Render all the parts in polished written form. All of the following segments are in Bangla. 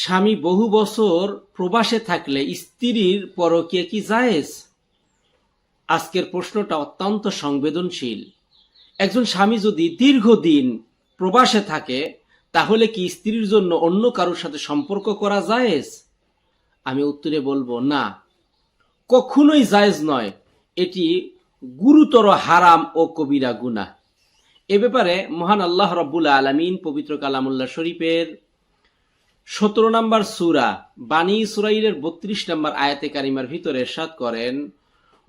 স্বামী বহু বছর প্রবাসে থাকলে স্ত্রীর পরকীয়া কি জায়েজ? আজকের প্রশ্নটা অত্যন্ত সংবেদনশীল। একজন স্বামী যদি দীর্ঘদিন প্রবাসে থাকে তাহলে কি স্ত্রীর জন্য অন্য কারোর সাথে সম্পর্ক করা জায়েজ? আমি উত্তরে বলবো না, কখনোই জায়েজ নয়। এটি গুরুতর হারাম ও কবিরা গুনাহ। এ ব্যাপারে মহান আল্লাহ রাব্বুল আলামিন পবিত্র কালামুল্লাহ শরীফের 17 নম্বর সূরা বানী ইসরাঈলের 32 নম্বর আয়াতে কারিমার ভিতরে ইরশাদ করেন,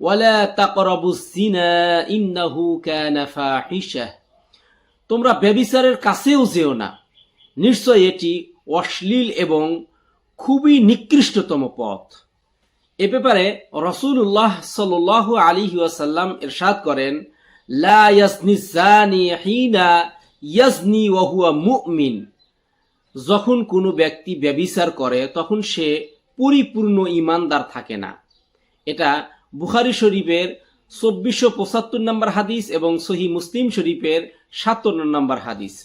ওয়ালা তাকরাবুজ জিনা ইন্নাহু কানা ফাহিশা। তোমরা ব্যভিচারের কাছেও যেও না, নিশ্চয় এটি অশ্লীল এবং খুবই নিকৃষ্টতম পথ। এ ব্যাপারে রাসূলুল্লাহ সাল্লাল্লাহু আলাইহি ওয়াসাল্লাম ইরশাদ করেন, লা ইয়াজনি জানি হিনা ইয়াজনি ওয়া হুয়া মুমিন। যখন কোনো ব্যক্তি ব্যভিচার করে তখন সে পরিপূর্ণ ঈমানদার থাকে না। এটা বুখারী শরীফের 2475 নম্বর হাদিস এবং সহিহ মুসলিম শরীফের 57 নম্বর হাদিস।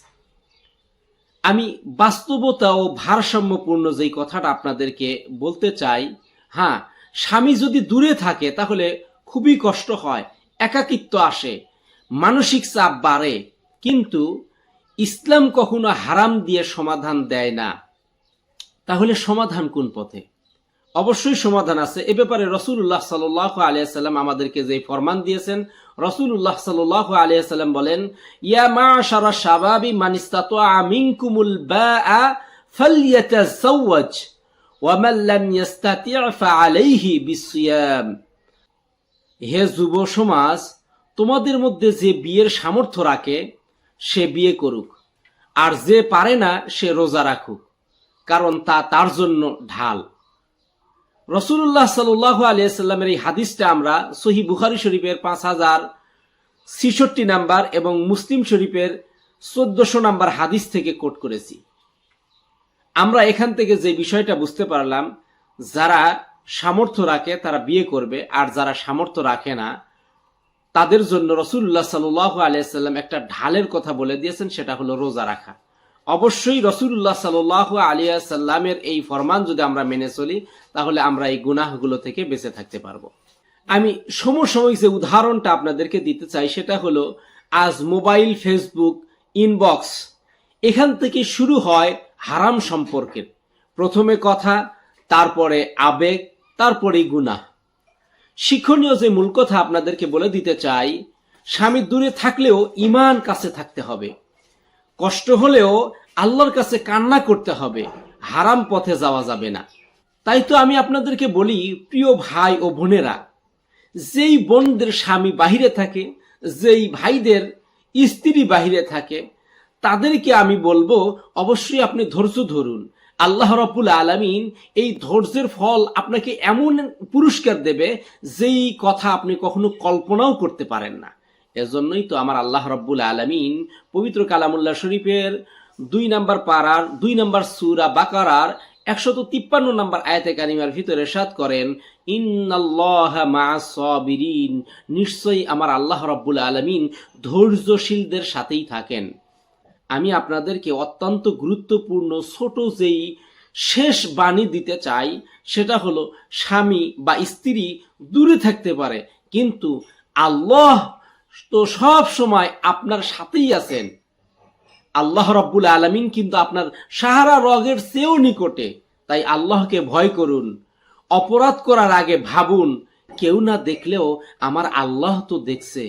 আমি বাস্তবতা ও ভারসাম্যপূর্ণ যেই কথাটা আপনাদেরকে বলতে চাই, হ্যাঁ, স্বামী যদি দূরে থাকে তাহলে খুবই কষ্ট হয়, একাকিত্ব আসে, মানসিক চাপ বাড়ে, কিন্তু ইসলাম কখনো হারাম দিয়ে সমাধান দেয় না। তাহলে সমাধান কোন পথে? অবশ্যই সমাধান আছে। এ ব্যাপারে রাসূলুল্লাহ সাল্লাল্লাহু আলাইহি ওয়াসাল্লাম আমাদেরকে যে ফরমান দিয়েছেন, রাসূলুল্লাহ সাল্লাল্লাহু আলাইহি ওয়াসাল্লাম বলেন, ইয়া মা'শারা শাবাবি মান ইসতাতা'a মিনকুমুল বা'a ফালইয়াতাযাওয়াজ ওয়া মান লাম ইস্তাতি' ফা'আলাইহি বিসিয়াম। হে যুব সমাজ, তোমাদের মধ্যে যে বিয়ের সামর্থ্য রাখে সে বিয়ে করুক, আর যে পারে না সে রোজা রাখুক, কারণ তা তার জন্য ঢাল। রাসূলুল্লাহ সাল্লাল্লাহু আলাইহি ওয়াসাল্লামের এই হাদিসটা আমরা সহিহ বুখারী শরীফের 5066 নাম্বার এবং মুসলিম শরীফের 1400 নাম্বার হাদিস থেকে কোট করেছি। আমরা এখান থেকে যে বিষয়টা বুঝতে পারলাম, যারা সামর্থ্য রাখে তারা বিয়ে করবে, আর যারা সামর্থ্য রাখে না তাদের জন্য রাসূলুল্লাহ সাল্লাল্লাহু আলাইহি ওয়াসাল্লাম একটা ঢালের কথা বলে দিয়েছেন, সেটা হলো রোজা রাখা। অবশ্যই রাসূলুল্লাহ সাল্লাল্লাহু আলাইহি ওয়াসাল্লামের এই ফরমান যদি আমরা মেনে চলি তাহলে আমরা এই গুনাহগুলো থেকে বেঁচে থাকতে পারবো। আমি সমসাময়িক যে উদাহরণটা আপনাদেরকে দিতে চাই সেটা হলো, আজ মোবাইল, ফেসবুক, ইনবক্স, এখান থেকে শুরু হয় হারাম সম্পর্কের। প্রথমে কথা, তারপরে আবেগ, তারপরেই গুনাহ। শিক্ষণীয় যে মূল কথা আপনাদেরকে বলে দিতে চাই, স্বামী দূরে থাকলেও ঈমান কাছে থাকতে হবে। কষ্ট হলেও আল্লাহর কাছে কান্না করতে হবে, হারাম পথে যাওয়া যাবে না। তাই তো আমি আপনাদেরকে বলি, প্রিয় ভাই ও বোনেরা, যেই বোনদের স্বামী বাহিরে থাকে, যেই ভাইদের স্ত্রী বাহিরে থাকে, তাদেরকে আমি বলবো অবশ্যই আপনি ধৈর্য ধরুন। আল্লাহ রাব্বুল আলামিন এই ধৈর্যের ফল আপনাকে এমন পুরস্কার দেবে যেই কথা আপনি কখনো কল্পনাও করতে পারেন না। এজন্যই তো আমার আল্লাহ রাব্বুল আলামিন পবিত্র কালামুল্লাহ শরীফের 2 নম্বর পারার 2 নম্বর সূরা বাকারার 153 নম্বর আয়াতে কারিমার ভিতরে ইরশাদ করেন, ইন্নাল্লাহা মা'আস সাবিরিন। নিশ্চয়ই আমার আল্লাহ রাব্বুল আলামিন ধৈর্যশীলদের সাথেই থাকেন। আমি আপনাদেরকে অত্যন্ত গুরুত্বপূর্ণ ছোট যেই শেষ বাণী দিতে চাই সেটা হলো, স্বামী বা স্ত্রী দূরে থাকতে পারে, কিন্তু আল্লাহ তো সব সময় আপনার সাথেই আছেন। আল্লাহ রাব্বুল আলামিন কিন্তু আপনার সাহারা রগের চেয়েও নিকটে। তাই আল্লাহকে ভয় করুন। অপরাধ করার আগে ভাবুন, কেউ না দেখলেও আমার আল্লাহ তো দেখছে।